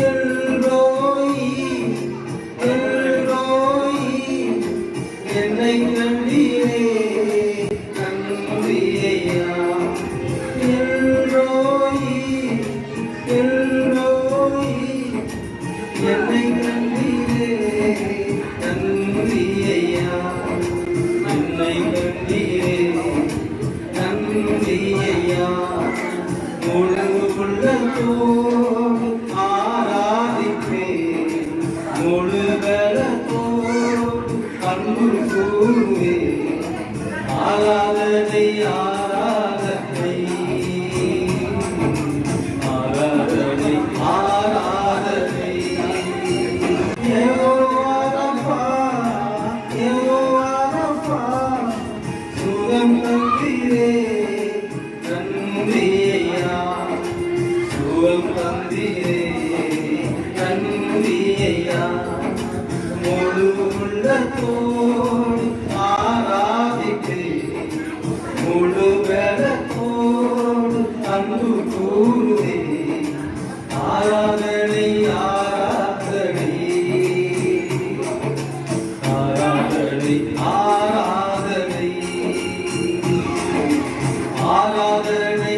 எல்ரோயி எல்ரோயி என்னை கண்டீரே நன்றியையா எல்ரோயி எல்ரோயி என்னை கண்டீரே நன்றியையா என்னை கண்டீரே நன்றியையா முழு உள்ளத்தோடு ஆராதிப்பேன் முழு பலத்தோடு அன்பு கூறுவேன் ஆராதனை ஆராதனை ஆராதனை ஆராதனை யெகோவா ரப்பா யெகோவா ரப்பா சுகம் தந்தீரே நன்றியையா சுகம் தந்தீரே நன்றியையா முழு உள்ளத்தோடு ஆராதிப்பேன் முழு பலத்தோடு அன்பு கூறுவேன் ஆராதனை ஆராதனை ஆராதனை ஆராதனை ஆராதனை